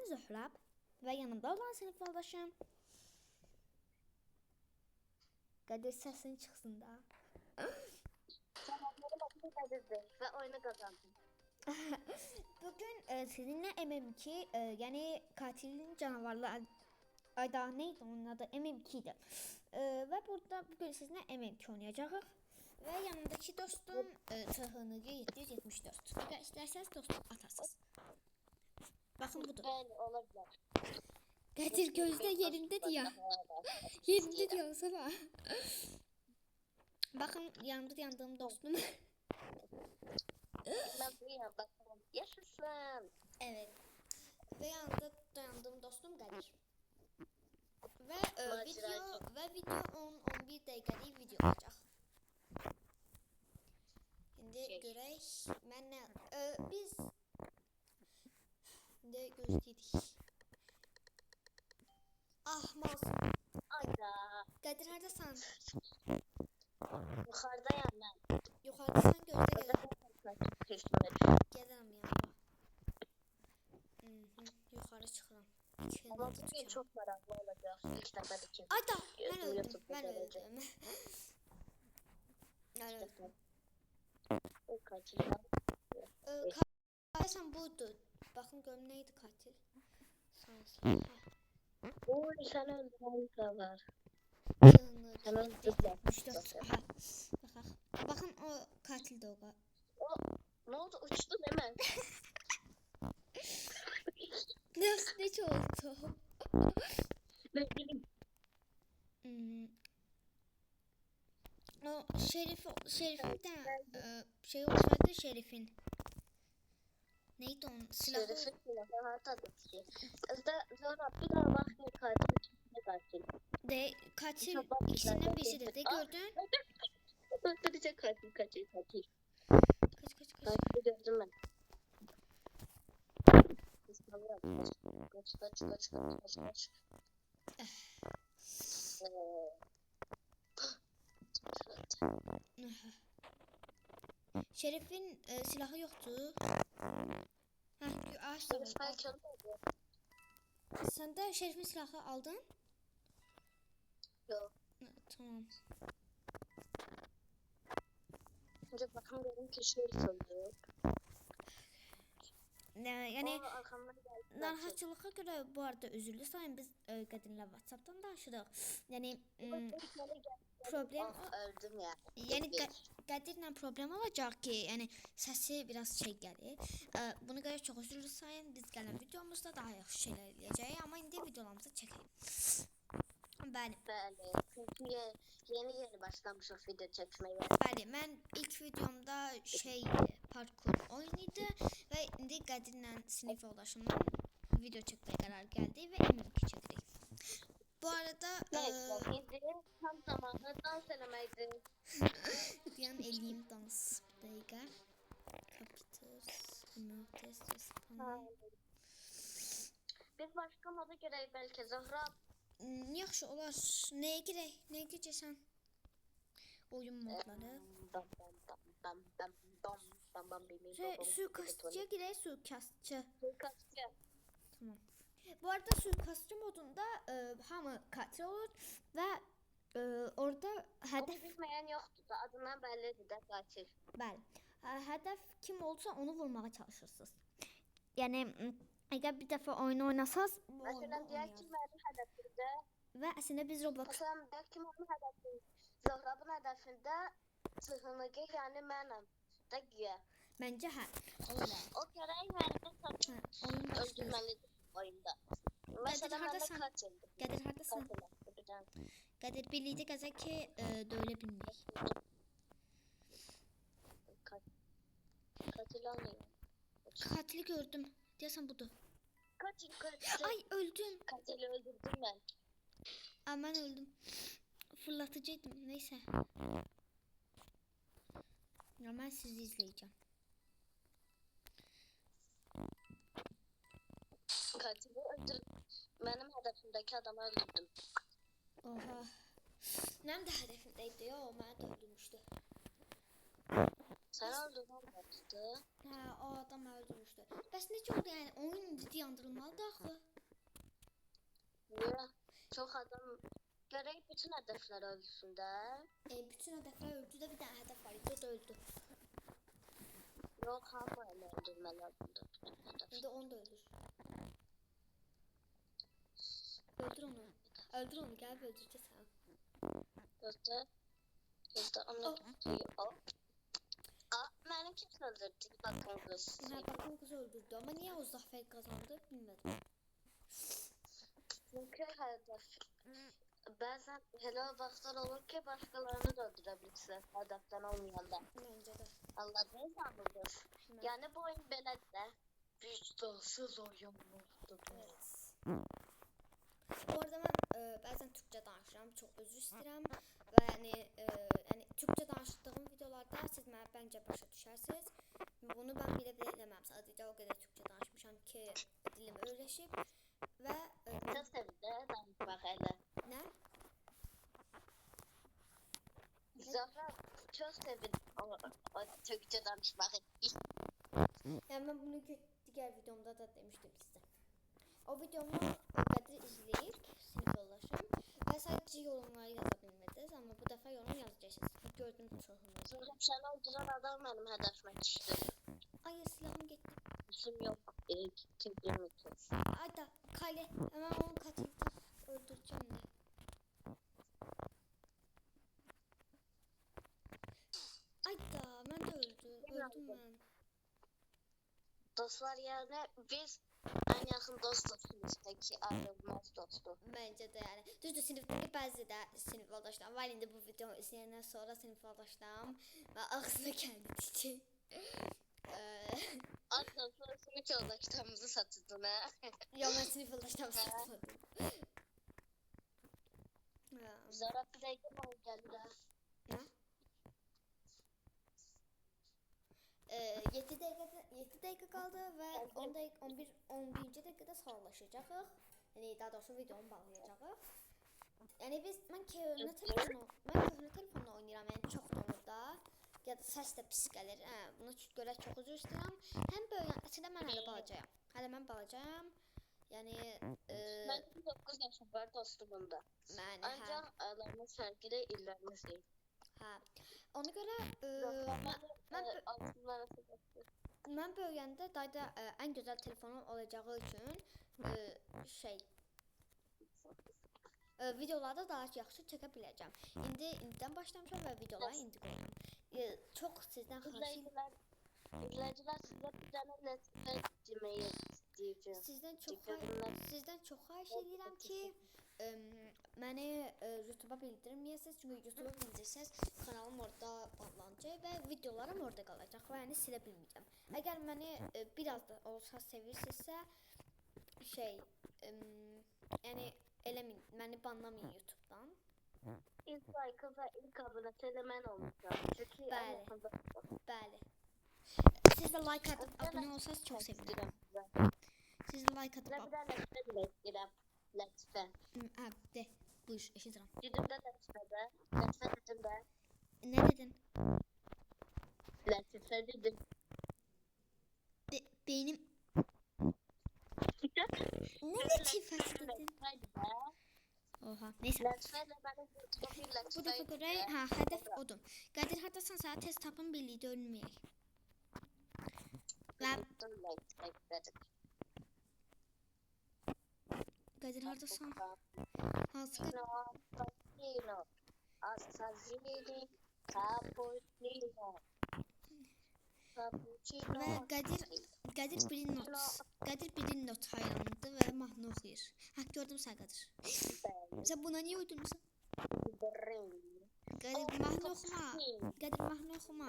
Ben Zöhrab ve yanımda olan sınıf yoldaşım. Kadir sesin çıksın da. Sabahları bakım Kadir'di ve oyunu kazandım. Bugün sizinle MM2 yani katilin canavarlar ayda neydi onun adı MM2 idi. Ve burada bugün sizinle MM2 oynayacağız. Ve yanındaki dostum Tırhınıcı 774. Eğer isterseniz dostum atasız. Bakın budur. Ben olabilir. Kadir gözde yerinde diyor. Yerinde diyor sana. Bakın yanımda yandığım dostum. Ben buraya bakalım. Yaşasın. Evet. Ve yanında dayandığım dostum Kadir. Ve video 10-11 dakikalık video olacak. Şimdi görək mən nə biz de gözlədik. Ahmaz. Ayda. Kadir hardasan? Yukarıdayım ben. Yuxarıdasan gözlə gəl. Gəlirəm ya. Yuxarı çıxıram. Ama bugün çok meraklı olacak. İlk defa da kim? Ayda mən öldüm. Mən öldüm. O kaçırdı. Katil budur. Baxın görüm neydi katil. Sansın. Oy sen öldüren de var. Sen öldürdün. Bakın o katil de o. Ne oldu? Uçtun hemen. Ne oldu? Ne bileyim. O Şerif'in de şey olsaydı Şerif'in. Neydi onun silahı? Şerif'in silahı tabii ki. Sonra bir daha bakıyor katil içinde katil. De katil ikisinden birisidir de gördün. Öldürecek katil. Kaç. Katili gördüm ben. Kaç. Şerif'in silahı yoktu. Ağaç da var. Sen de Şerif'in silahı aldın? Yok. Tamam. Önce bakın benim Şerif öldü. Yani narahatçılığa göre bu arada özürlü sayın biz Kadir'le WhatsApp'tan danışırıq. Yani problem öldüm ya. Yani Kadir'le problem olacak ki yani sesi biraz şey gelir. Bunu göre çok özürlü sayın biz gelen videomuzda daha yaxşı şeyler eləyəcəyik ama indi videolarımızı çəkək. Bəli. Çünkü yeni başlamışıq video çekmeye. Bəli, mən ilk videomda parkur oyunuydu ve indi Kadir'lə sinif yoldaşımla video çəkməyə qərar gəldi ve M2 çəkdik. Bu arada tam zamanında dans eləməydi. Diyan eləyim dans bir dəqiqə. Kapiters, Biz başka moda gerek belki Zahra. Yaxşı olar. Nəyə girək? Nəyə girəcəksən? Oyun modları. Suikastçıya girək, suikastçı. Tamam. Bu arada suikastçı modunda hamı katil olur ve orada Onu bilmeyen yoktu da adından bellidir de katil. Bəli. Hədəf kim olsa onu vurmağa çalışırsınız. Yəni əgər bir dəfə oyunu oynasaz, mesela diğer kim benim hedefimde və əslində biz Roblox mesela diğer kim onun hedefinde Zahrab'ın hedefinde Tırhınıcı yani benim de güya. Məncə hə. Olar. O kərəyi verdi oyun öldürməlidir oyunda. Mesela ben de kaçırdım. Qədir hardasın? Qədir birlikdə gəzək ki döyülə bilməyik. Katil almıyor. Katili gördüm. Deyəsən budur. Katil. Ay öldüm. Katili öldürdüm ben. Aa, mən öldüm. Fırlatıcıydım. Neyse. Ya mən sizi izleyeceğim. Katili öldürdüm. Benim hedefimdeki adamı öldürdüm. Oha. Mənim də hədəfimdəydi ya, o məni də öldürmüşdü. Sen öldüremezdi. Hə, o adam öldürmüşdü. Bəs necə oldu yəni? Oyun indi yandırılmalıdır axı. Niye? Çok adam gerek bütün hedefler ölsün de. Bütün hədəflər öldü də bir dənə hədəf var idi, o da öldü. Yok hamı öyle öldürmeler bunda. İndi onu da öldür. Öldür onu. Öldür onu, gəlib öldürəcəksən. Gözde. Gözde onu tutuyor. Aa, beni kim öldürdü? Bakın kız. Hə, baxın qız öldürdü, amma niyə o zəfər qazandı bilmədim. Çünkü hedef. Bazen hele vaxtlar olur ki başkalarını da öldürebilirsin. Hedeften olmayanda. Məncə də. Anladıysan mı kız? Yani bu oyun belə də vicdansız oyun oldu. Evet. Bu arada mən bəzən türkçə danışıram, çox üzr istəyirəm və yəni türkçə danışdığım videolarda siz mənə bəncə başa düşərsiniz. Bunu mən bilə eləməm. Sadəcə o qədər türkçə danışmışam ki, dilim öyrəşib və Çok sevdi danışmaq elə. nə? Zahra çok sevdi o Türkçe danışmaq. Yəni mən bunu digər videomda da demişdim sizə. O videomu Qədir izləyir, sinif yoldaşım və sadəcə yorumları yaza bilmədiniz, amma bu dəfə yorum yazacaqsınız. Gördüm çoxunu. Sonra seni öldüren adam benim hedefime düştü. Ay silahım getdi. İsim yok. Kim bilmiyor. Ay da Kale, hemen onun katilini öldüreceğim de. Ay da ben de öldüm ben. Dostlar yani biz en yakın dostuz sınıftaki ayrılmaz dostu. Bence de yani. Düzdür sınıftaki bazı da sınıf yoldaşlarım var. İndi bu videomu izleyenden sonra sınıf yoldaşlarım ve ağzına geldi için. Ondan sonra sınıf yoldaşlarımızı satırdın ha. Ya ben sınıf yoldaşlarımı satmadım. Zara bir de kim oldu geldi? Ne? 7 dəqiqə qaldı və 10 dəqiqə 11-ci dəqiqədə sağollaşacağıq. Yəni daha doğrusu videonu bağlayacağıq. Yəni mən köhnə telefonla oynayıram. Yəni çox donur da. Ya da səs də pis gəlir. Buna görə çox üzr istəyirəm. Həm böyle əslində mən hələ balacayam. Hələ mən balacayam. Yəni mən 9 yaşım var dostumunda. Ancaq aramız fərqli illərimiz deyil. Hə. Ona görə mən böyüyəndə dayda ən gözəl telefonum olacağı üçün videolarda daha yaxşı çəkə biləcəm. İndidən başlamışam və videoları indi qoyuram. Çox sizdən xahiş İzləyicilər sizə bir dənə lətfə deməyi istəyəcəm. Sizdən çox xahiş edirəm ki, məni YouTube'a bildirməyəsiniz. Çünki YouTube'a bildirsəz kanalım orada bağlanacaq və videolarım orada qalacaq və yəni silə bilməyəcəm. Əgər məni biraz da olsa sevirsinizsə yəni eləməyin, məni banlamayın YouTube'dan. İlk like və ilk abunə elə mən olacağam. Bəli. Siz də like atıp abone olsanız çok sevinirim. Siz de like atıp Bir dənə lətfə deyirəm. Lətfə. De, buyur, eşidirəm. Didimdə lətfədə. Lətfə dedim də. Ne dedin? Lətfə dedim. Beynim... Ne latifesi dedin? Oha, neyse. Lətfələ mənim bir lətfə. Bu defa göre hedef odum. Qədir hardasın sana test tapın birlikte ölməyək. Qədir hardasın? Hansı Cappuccino. Assassini. Cappuccino. Cappuccino. Və Qədir birin not hayranıdır və mahnı oxuyur. Gördüm sən Qədir. Sən buna niyə uydurmuşsun? Qədir mahnı oxuma. Qədir mahnı oxuma.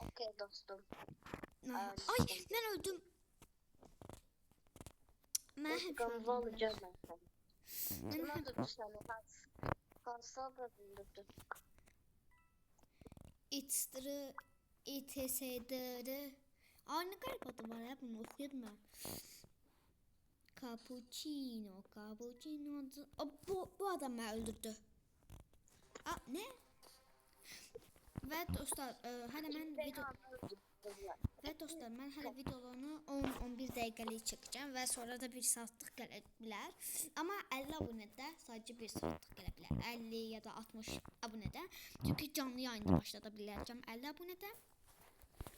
Okey dostum. Ay mən öldüm. Mən hep öldüm. İTSD'de. Ne garip adı var ya, bunu okuyordum ben. Cappuccino. Bu adam beni öldürdü. Ne? Və dostlar, hələ mən videolarını 10-11 dəqiqəlik çəkəcəm və sonra da 1 saatlıq gələ bilər. Amma 50 abunədə sadəcə 1 saatlıq gələ bilər. 50 ya da 60 abunədə. Çünki canlı yayında başlada biləcəm 50 abunədə.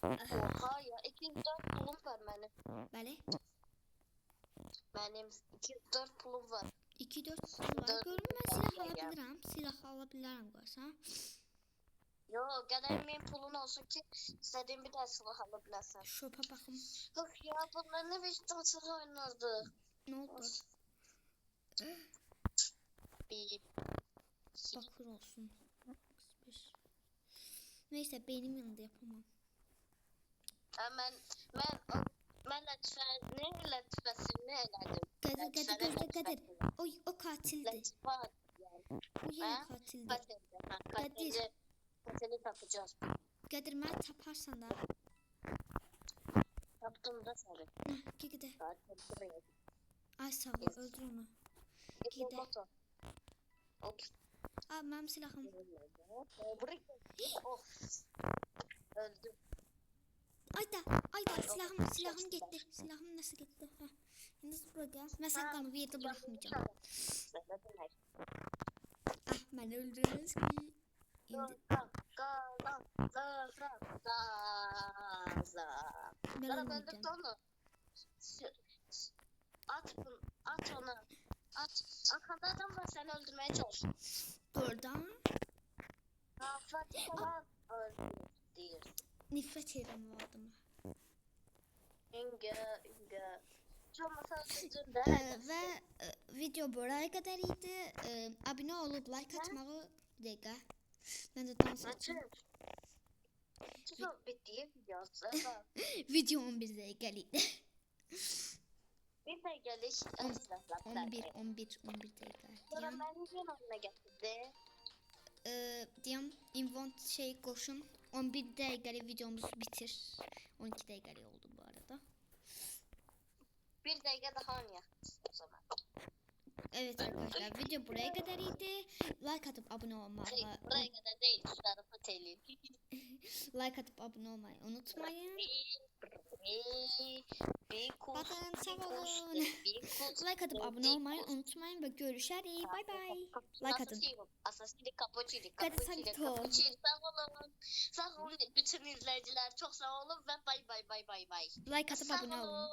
Oha ya 204 pulum var benim. Bəli. Benim 204 pulum var. 2-4 pul var. Görün mən silah ala bilirəm. Silah ala bilərəm qoysan. Yo, qədəmin pulun olsun ki, istediğin bir ders silah alabilirsin. Şopa baxım. Yok ya, bunlar ne biçim silah oynardı. Nə oldu? Bir. Bakır olsun. Neyse beynim yanında yapamam. Hemen ben lütfesini elədim. Kadir. O katildi. Lütfen. O yine katildi. Katili tapacağız. Kadir mən taparsan da. Taptım da sarı. Gidə. Buraya. Ay sağ ol, öldür onu. Gidə. Aa, mənim silahım. Of. Öldüm. Ayda silahım getdi. Silahım nasıl getdi? Hə. İndi burada. Mən sən qanı bir yerdə buraxmayacağam. Ah, məni öldürəməz ki. İndi. Ben ölmeyeceğim. At onu. Arkanda adam var, seni öldürmeye çalışıyor. Doğrudan Fatih öldürüyor. nifrət edirəm o adamı. İnge. Çok masal sözüm de. Və video buraya qədər idi. Abunə olub like atmağı bir dəqiqə. Mən də dans edəcəm. Çok bitti videosu. Video 11 dəqiqəlikdir. Bir de geliş. 11 dəqiqə. Sonra benim yanıma getirdi. Deyəm invent şey qoşun 11 dəqiqəlik videomuzu bitir. 12 dəqiqəlik oldu bu arada. Bir dakika daha oynayalım o zaman. Evet arkadaşlar video buraya kadar idi. Like atıp abone olmayı Buraya kadar değil. Şu tarafa telin. like atıp abone olmayı unutmayın. Bakın sağ olun. Like atıp abone olmayı unutmayın ve görüşürüz. Bye bye. Like atın. Asasini Cappuccino. Hadi sen git oğlum. Sağ olun. Bütün izleyiciler çok sağ olun ve bay bay. Like atıp abone olun.